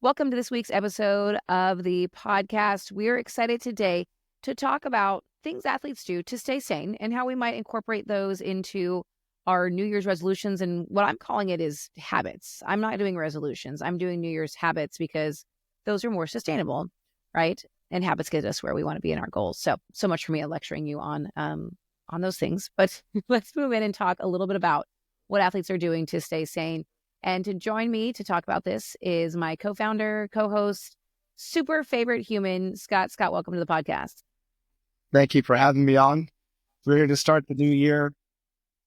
Welcome to this week's episode of the podcast. We're excited today to talk about things athletes do to stay sane and how we might incorporate those into our New Year's resolutions. And what I'm calling it is habits. I'm not doing resolutions. I'm doing New Year's habits because those are more sustainable, right? And habits get us where we want to be in our goals. So much for me lecturing you on those things. But let's move in and talk a little bit about what athletes are doing to stay sane. And to join me to talk about this is my co-founder, co-host, super favorite human, Scott. Scott, welcome to the podcast. Thank you for having me on. We're here to start the new year,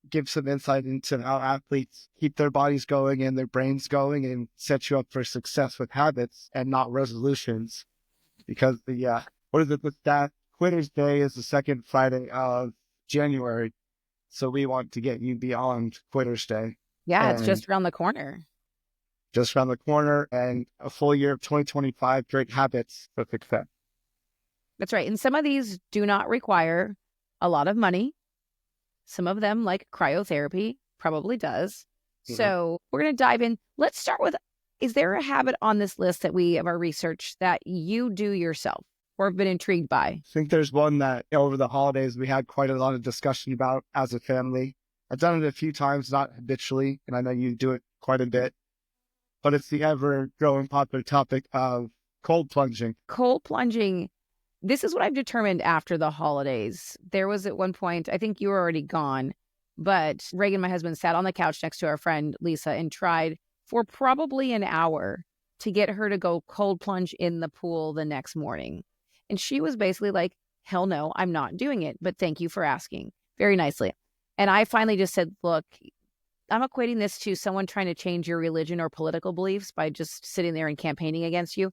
give some insight into how athletes keep their bodies going and their brains going and set you up for success with habits and not resolutions. Because the Quitter's Day is the second Friday of January. So we want to get you beyond Quitter's Day. Yeah, it's just around the corner. Just around the corner, and a full year of 2025 great habits for success. That's right. And some of these do not require a lot of money. Some of them, like cryotherapy, probably does. Mm-hmm. So we're going to dive in. Let's start with, is there a habit on this list that we have our research that you do yourself or have been intrigued by? I think there's one that over the holidays we had quite a lot of discussion about as a family. I've done it a few times, not habitually, and I know you do it quite a bit, but it's the ever-growing popular topic of cold plunging. Cold plunging. This is what I've determined after the holidays. There was at one point, I think you were already gone, but Reagan, my husband, sat on the couch next to our friend Lisa and tried for probably an hour to get her to go cold plunge in the pool the next morning. And she was basically like, hell no, I'm not doing it, but thank you for asking. Very nicely. And I finally just said, look, I'm equating this to someone trying to change your religion or political beliefs by just sitting there and campaigning against you.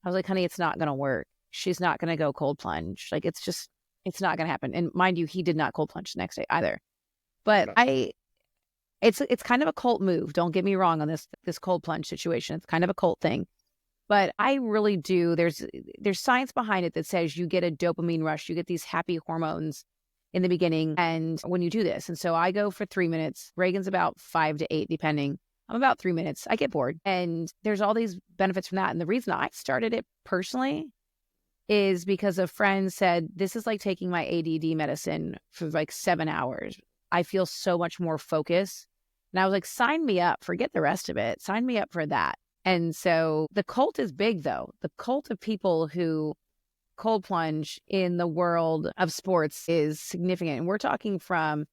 I was like, honey, it's not going to work. She's not going to go cold plunge. Like, it's not going to happen. And mind you, he did not cold plunge the next day either. But no. It's kind of a cult move. Don't get me wrong on this cold plunge situation. It's kind of a cult thing. But I really do. There's science behind it that says you get a dopamine rush. You get these happy hormones in the beginning and when you do this. And so I go for 3 minutes. Reagan's about 5 to 8, depending. I'm about 3 minutes. I get bored. And there's all these benefits from that. And the reason I started it personally is because a friend said, this is like taking my ADD medicine for like 7 hours. I feel so much more focused. And I was like, sign me up. Forget the rest of it. Sign me up for that. And so the cult is big, though. The cult of people who cold plunge in the world of sports is significant. And we're talking from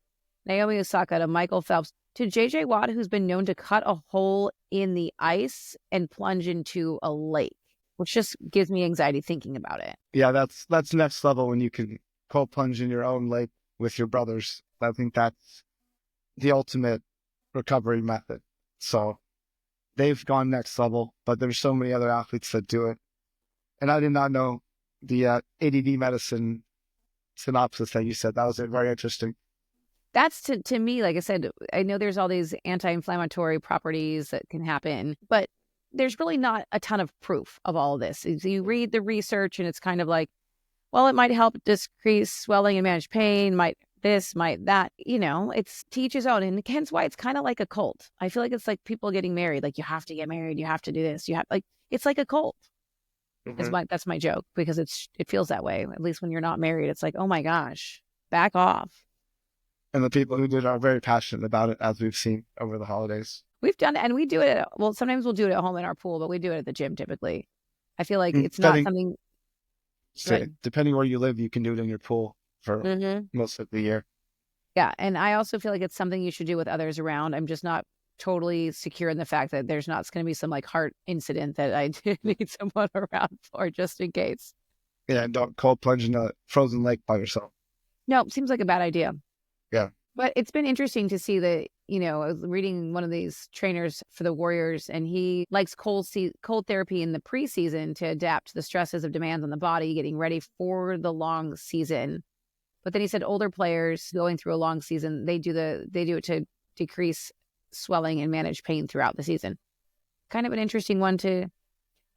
Naomi Osaka to Michael Phelps to JJ Watt, who's been known to cut a hole in the ice and plunge into a lake, which just gives me anxiety thinking about it. Yeah, that's next level when you can cold plunge in your own lake with your brothers. I think that's the ultimate recovery method. So they've gone next level, but there's so many other athletes that do it. And I did not know the ADD medicine synopsis that you said. That was very interesting. That's to me, like I said, I know there's all these anti-inflammatory properties that can happen, but there's really not a ton of proof of all of this. You read the research and it's kind of like, well, it might help decrease swelling and manage pain, might this, might that, it's to each his own. And hence why it's kind of like a cult. I feel like it's like people getting married. Like, you have to get married. You have to do this. It's like a cult. Mm-hmm. That's my joke, because it feels that way. At least when you're not married, it's like, oh my gosh, back off. And the people who did are very passionate about it, as we've seen over the holidays. We've done it, and we do it. Sometimes we'll do it at home in our pool, but we do it at the gym typically. I feel like it's not something. Depending where you live, you can do it in your pool for most of the year. Yeah, and I also feel like it's something you should do with others around. I'm just not totally secure in the fact that there's not going to be some like heart incident that I need someone around for, just in case. Yeah, don't cold plunge in a frozen lake by yourself. No, seems like a bad idea. Yeah. But it's been interesting to see that, I was reading one of these trainers for the Warriors, and he likes cold therapy in the preseason to adapt to the stresses of demands on the body, getting ready for the long season. But then he said older players going through a long season, they do it to decrease swelling and manage pain throughout the season. Kind of an interesting one to,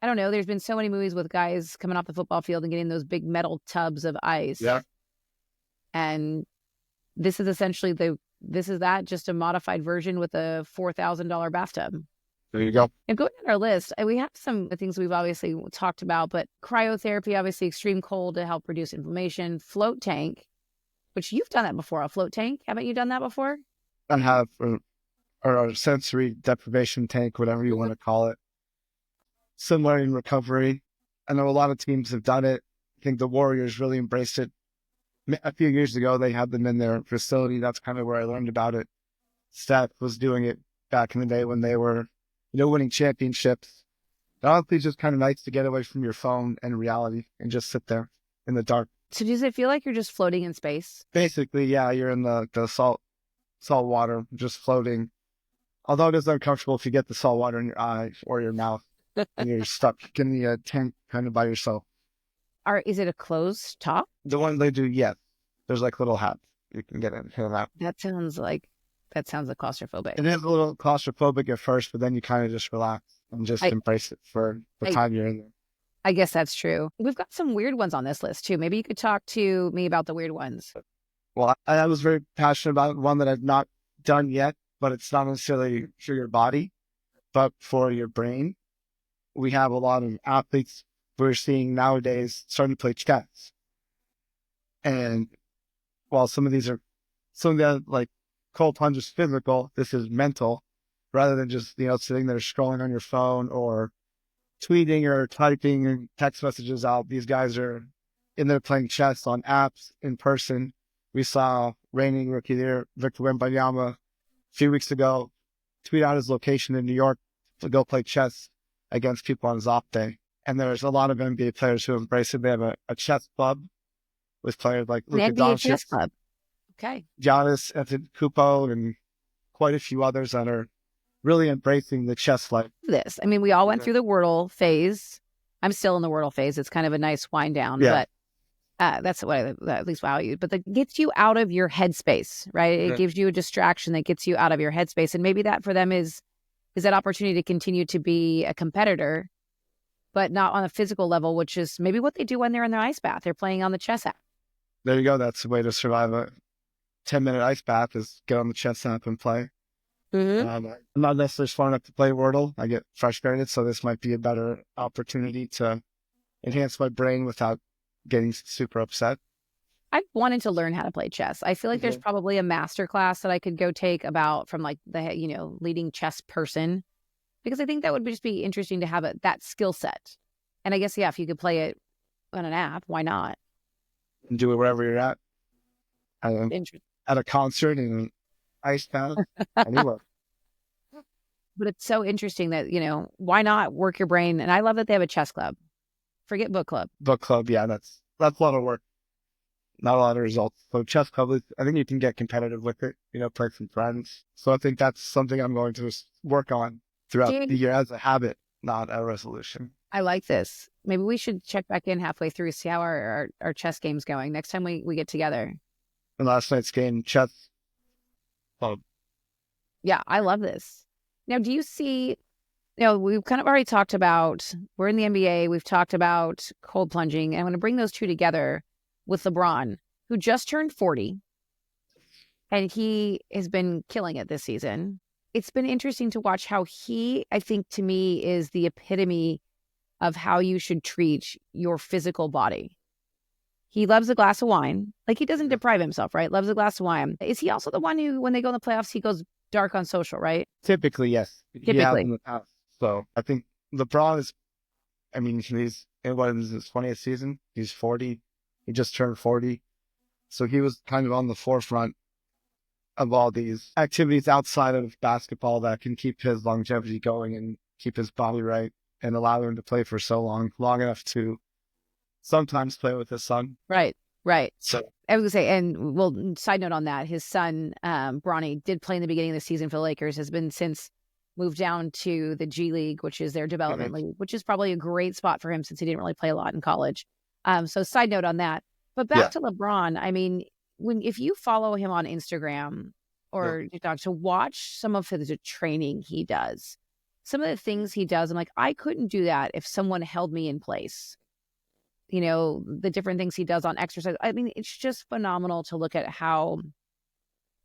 I don't know, there's been so many movies with guys coming off the football field and getting those big metal tubs of ice. Yeah. And this is essentially just a modified version with a $4,000 bathtub. There you go. And going down our list, we have some things we've obviously talked about, but cryotherapy, obviously extreme cold to help reduce inflammation, float tank, which you've done that before, a float tank. Haven't you done that before? And have or a sensory deprivation tank, whatever you want to call it. Similar in recovery. I know a lot of teams have done it. I think the Warriors really embraced it. A few years ago, they had them in their facility. That's kind of where I learned about it. Steph was doing it back in the day when they were, winning championships. Honestly, it's just kind of nice to get away from your phone and reality and just sit there in the dark. So does it feel like you're just floating in space? Basically, yeah, you're in the salt water, just floating. Although it is uncomfortable if you get the salt water in your eye or your mouth and you're stuck in the tank kind of by yourself. Is it a closed top? The one they do, yes. There's like little hats you can get in and out. That sounds claustrophobic. It is a little claustrophobic at first, but then you kind of just relax and just embrace it for the time you're in there. I guess that's true. We've got some weird ones on this list too. Maybe you could talk to me about the weird ones. Well, I was very passionate about one that I've not done yet, but it's not necessarily for your body, but for your brain. We have a lot of athletes we're seeing nowadays starting to play chess. And while some of the like cold plunge is physical, this is mental, rather than just, sitting there scrolling on your phone or tweeting or typing text messages out. These guys are in there playing chess on apps in person. We saw reigning rookie there, Victor Wembanyama, a few weeks ago, tweet out his location in New York to go play chess against people on his off day. And there's a lot of NBA players who embrace it. They have a chess club with players like Luka NBA chess Doncic, club. Okay. Giannis Antetokounmpo, and quite a few others that are really embracing the chess life. We all went through the Wordle phase. I'm still in the Wordle phase. It's kind of a nice wind down, but that's what I at least valued. But that gets you out of your headspace, right? It gives you a distraction that gets you out of your headspace. And maybe that for them is that opportunity to continue to be a competitor, but not on a physical level, which is maybe what they do when they're in their ice bath. They're playing on the chess app. There you go. That's the way to survive a 10-minute ice bath, is get on the chess app and play. Mm-hmm. I'm not necessarily smart enough to play Wordle. I get frustrated, so this might be a better opportunity to enhance my brain without getting super upset. I've wanted to learn how to play chess. I feel like there's probably a master class that I could go take from like the, leading chess person, because I think that would just be interesting to have that skill set. And I guess, if you could play it on an app, why not? And do it wherever you're at. At a concert, in an ice bath, anywhere. But it's so interesting that, why not work your brain? And I love that they have a chess club. Forget book club. Book club, yeah, that's a lot of work. Not a lot of results. So chess club, I think you can get competitive with it, play with some friends. So I think that's something I'm going to work on throughout the year as a habit, not a resolution. I like this. Maybe we should check back in halfway through, see how our chess game's going next time we get together. And last night's game, chess club. Yeah, I love this. Now, do you see, we've kind of already talked about, we're in the NBA, we've talked about cold plunging, and I'm going to bring those two together with LeBron, who just turned 40, and he has been killing it this season. It's been interesting to watch how he, I think, to me, is the epitome of how you should treat your physical body. He loves a glass of wine. Like, he doesn't deprive himself, right? Loves a glass of wine. Is he also the one who, when they go in the playoffs, he goes dark on social, right? Typically, yes. Typically. He has in the past. So I think LeBron he's in his 20th season. He's 40. He just turned 40. So he was kind of on the forefront of all these activities outside of basketball that can keep his longevity going and keep his body right and allow him to play for so long enough to sometimes play with his son. Right. So I was going to say, side note on that, his son, Bronny, did play in the beginning of the season for the Lakers, has been since moved down to the G League, which is their development league, which is probably a great spot for him since he didn't really play a lot in college. So side note on that. But back to LeBron, if you follow him on Instagram or TikTok, to watch some of the training he does, some of the things he does, I'm like, I couldn't do that if someone held me in place. The different things he does on exercise. It's just phenomenal to look at how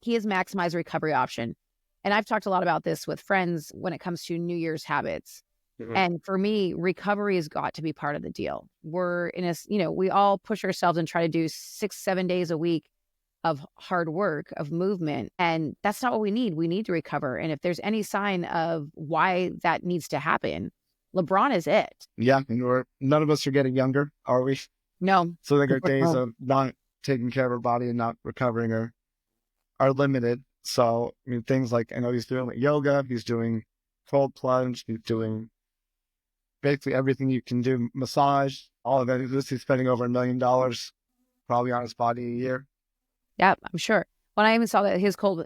he has maximized recovery option. And I've talked a lot about this with friends when it comes to New Year's habits. Mhm. And for me, recovery has got to be part of the deal. We're in a, we all push ourselves and try to do 6-7 days a week of hard work, of movement. And that's not what we need. We need to recover. And if there's any sign of why that needs to happen, LeBron is it. Yeah, and none of us are getting younger, are we? No. So I think our days of not taking care of our body and not recovering are limited. So I mean, things like, I know he's doing like yoga, he's doing cold plunge, he's doing basically everything you can do, massage, all of it. He's spending over $1 million probably on his body a year. Yeah, I'm sure. When I even saw that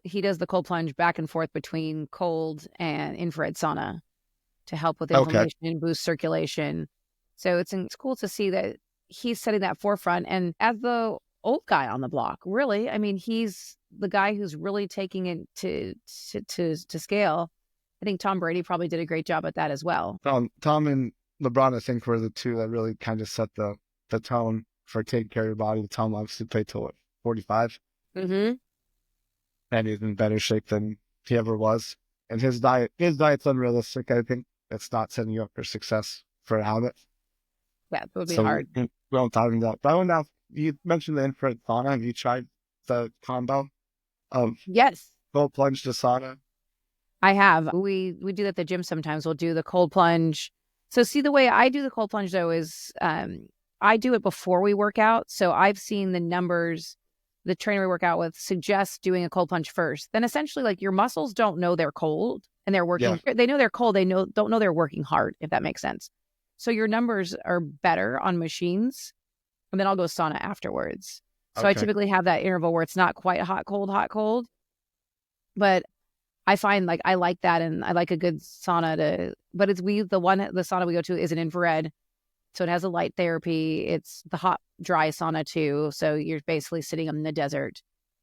he does the cold plunge back and forth between cold and infrared sauna to help with Okay. inflammation and boost circulation. So it's cool to see that he's setting that forefront. And as the old guy on the block, really, I mean, he's the guy who's really taking it to scale. I think Tom Brady probably did a great job at that as well. Tom and LeBron, I think, were the two that really kind of set the tone for taking care of your body. Tom obviously played till 45, Mm-hmm. and he's in better shape than he ever was. And his diet's unrealistic. I think it's not setting you up for success for a habit. Yeah, it would be So hard. we won't talk about that. But I want to ask, you mentioned the infrared sauna. Have you tried the combo of Yes, cold plunge to sauna? I have. We do that at the gym sometimes. We'll do the cold plunge. So see, the way I do the cold plunge though is I do it before we work out. So I've seen the numbers the trainer we work out with suggests doing a cold plunge first. Then essentially like your muscles don't know they're cold and they're working. Yeah. They know they're cold. They don't know they're working hard, if that makes sense. So your numbers are better on machines. And then I'll go sauna afterwards. So I Okay. typically have that interval where it's not quite hot, cold. But I find like I like that, and I like a good sauna but the sauna we go to is an infrared. So it has a light therapy. It's the hot, dry sauna too. So you're basically sitting in the desert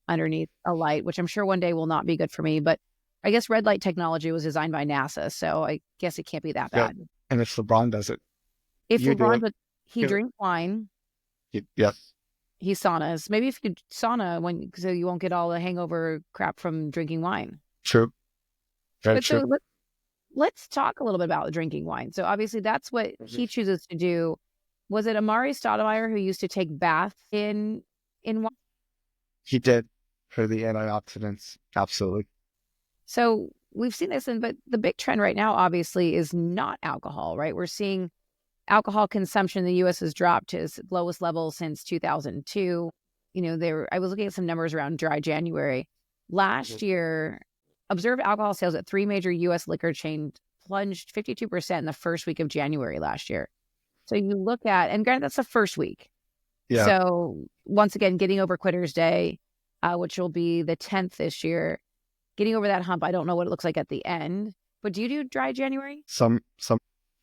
underneath a light, which I'm sure one day will not be good for me. But I guess red light technology was designed by NASA. So I guess it can't be that Yeah. bad. And if LeBron does it, If you do LeBron, it. but he drinks wine, Yes. he saunas. Maybe if you could sauna so you won't get all the hangover crap from drinking wine. True. Very But true. so let's talk a little bit about drinking wine. So obviously that's what he chooses to do. Was it Amari Stoudemire who used to take baths in wine? He did for the antioxidants. Absolutely. So we've seen this, but the big trend right now, obviously, is not alcohol, right? We're seeing alcohol consumption in the U.S. has dropped to its lowest level since 2002. I was looking at some numbers around dry January. Last year, observed alcohol sales at 3 major U.S. liquor chains plunged 52% in the first week of January last year. So you look at, and granted, that's the first week. Yeah. So once again, getting over Quitter's Day, which will be the 10th this year, getting over that hump. I don't know what it looks like at the end, but do you do dry January? Some.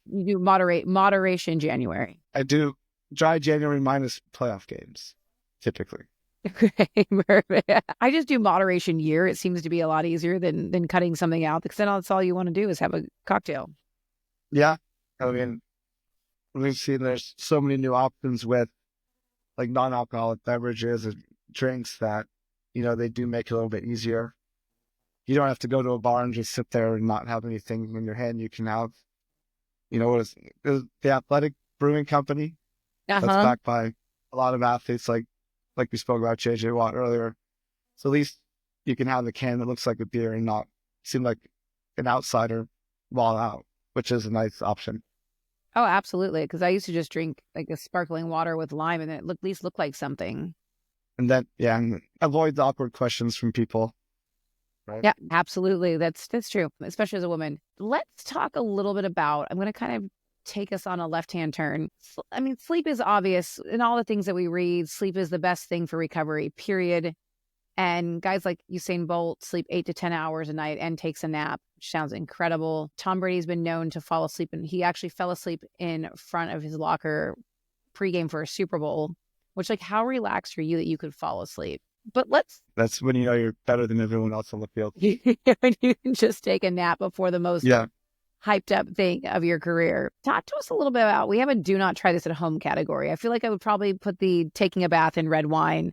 You do moderation January. I do dry January minus playoff games, typically. I just do moderation year. It seems to be a lot easier than cutting something out, because then that's all you want to do is have a cocktail. Yeah. I mean, we've seen there's so many new options with like non-alcoholic beverages and drinks that, they do make it a little bit easier. You don't have to go to a bar and just sit there and not have anything in your hand. You can have, what is the Athletic Brewing Company that's backed by a lot of athletes, like we spoke about JJ Watt earlier. So at least you can have a can that looks like a beer and not seem like an outsider while out, which is a nice option. Oh, absolutely. Because I used to just drink like a sparkling water with lime, and it at least looked like something. And then, and avoid the awkward questions from people. Right? Yeah, absolutely. That's true, especially as a woman. Let's talk a little bit about, I'm going to kind of take us on a left-hand turn. I mean, sleep is obvious in all the things that we read. Sleep is the best thing for recovery, period. And guys like Usain Bolt sleep 8 to 10 hours a night and takes a nap, which sounds incredible. Tom Brady's been known to fall asleep, and he actually fell asleep in front of his locker pregame for a Super Bowl, which, like, how relaxed are you that you could fall asleep? But that's when you know you're better than everyone else on the field. When you can just take a nap before the most hyped up thing of your career. Talk to us a little bit about, we have a do not try this at home category. I feel like I would probably put the taking a bath in red wine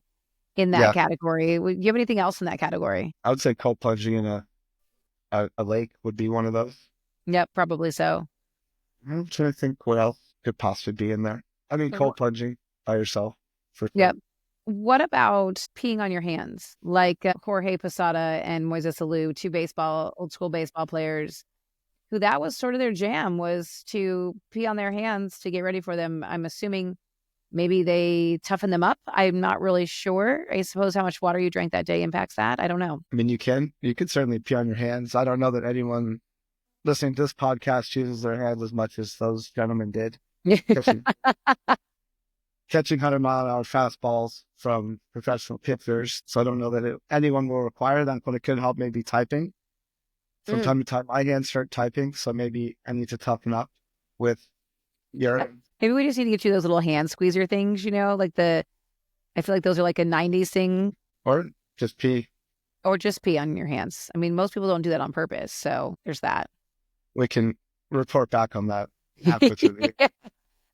in that category. Do you have anything else in that category? I would say cold plunging in a A lake would be one of those. Yep, probably so. I'm trying to think what else could possibly be in there. I mean, cold plunging by yourself for sure. Yep. What about peeing on your hands? Like Jorge Posada and Moises Alou, two old school baseball players, who that was sort of their jam, was to pee on their hands to get ready for them. I'm assuming maybe they toughen them up. I'm not really sure. I suppose how much water you drank that day impacts that. I don't know. I mean, you can certainly pee on your hands. I don't know that anyone listening to this podcast uses their hands as much as those gentlemen did. Catching 100-mile-an-hour fastballs from professional pitchers. So I don't know that anyone will require that, but it could help maybe typing. From time to time, my hands start typing, so maybe I need to toughen up with your... Maybe we just need to get you those little hand squeezer things, I feel like those are like a 90s thing. Or just pee. Or just pee on your hands. I mean, most people don't do that on purpose, so there's that. We can report back on that halfway through the week. I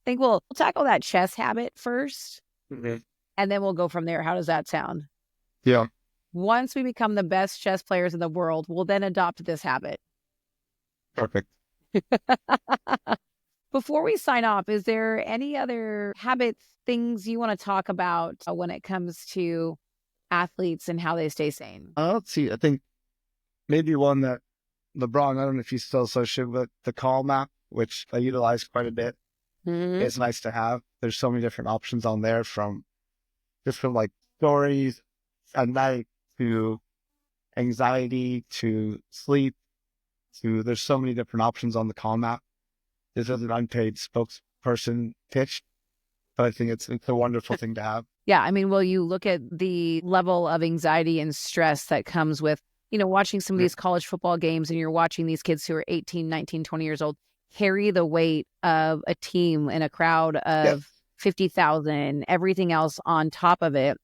think we'll tackle that chess habit first, Mm-hmm. and then we'll go from there. How does that sound? Yeah. Once we become the best chess players in the world, we'll then adopt this habit. Perfect. Before we sign off, is there any other habits, things you want to talk about when it comes to athletes and how they stay sane? Let's see. I think maybe one that LeBron, I don't know if he's still associated with the Calm app, which I utilize quite a bit. Mm-hmm. It's nice to have. There's so many different options on there, from different like stories at night to anxiety to sleep to, there's so many different options on the Calm app. This is an unpaid spokesperson pitch, but I think it's a wonderful thing to have. Yeah. I mean, you look at the level of anxiety and stress that comes with, watching some of these college football games, and you're watching these kids who are 18, 19, 20 years old carry the weight of a team in a crowd of 50,000, everything else on top of it,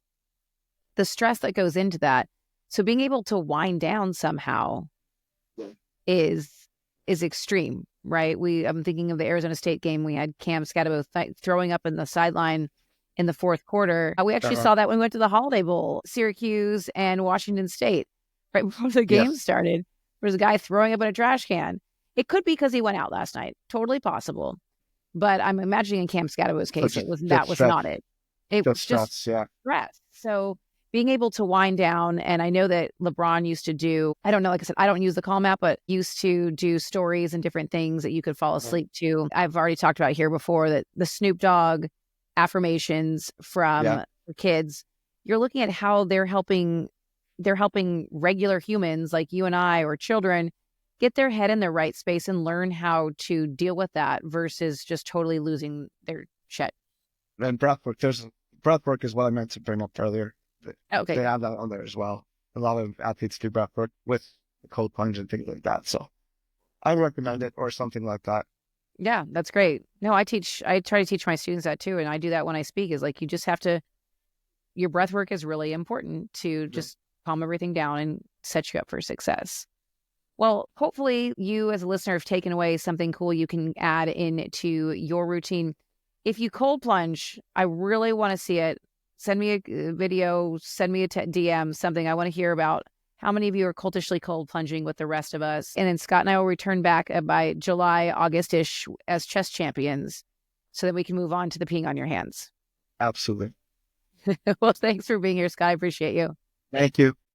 the stress that goes into that. So being able to wind down somehow is extreme, right? I'm thinking of the Arizona State game. We had Cam Scatabo throwing up in the sideline in the fourth quarter. We actually saw that when we went to the Holiday Bowl, Syracuse and Washington State, right before the game started. There was a guy throwing up in a trash can. It could be because he went out last night. Totally possible. But I'm imagining in Cam Scatabo's case, that was not it. It was just stress. So being able to wind down, and I know that LeBron used to do, I don't know, like I said, I don't use the Calm app, but used to do stories and different things that you could fall asleep to. I've already talked about here before that the Snoop Dogg affirmations from kids, you're looking at how they're helping regular humans like you and I, or children, get their head in the right space and learn how to deal with that versus just totally losing their shit. And breathwork is what I meant to bring up earlier. Okay. They have that on there as well. A lot of athletes do breathwork with the cold plunge and things like that. So I recommend it, or something like that. Yeah, that's great. No, I try to teach my students that too. And I do that when I speak, is like, you just have to, your breath work is really important to just calm everything down and set you up for success. Well, hopefully you as a listener have taken away something cool you can add into your routine. If you cold plunge, I really want to see it. Send me a video, send me a DM, something. I want to hear about how many of you are cultishly cold plunging with the rest of us. And then Scott and I will return back by July, August-ish as chess champions, so that we can move on to the peeing on your hands. Absolutely. Well, thanks for being here, Scott. I appreciate you. Thank you.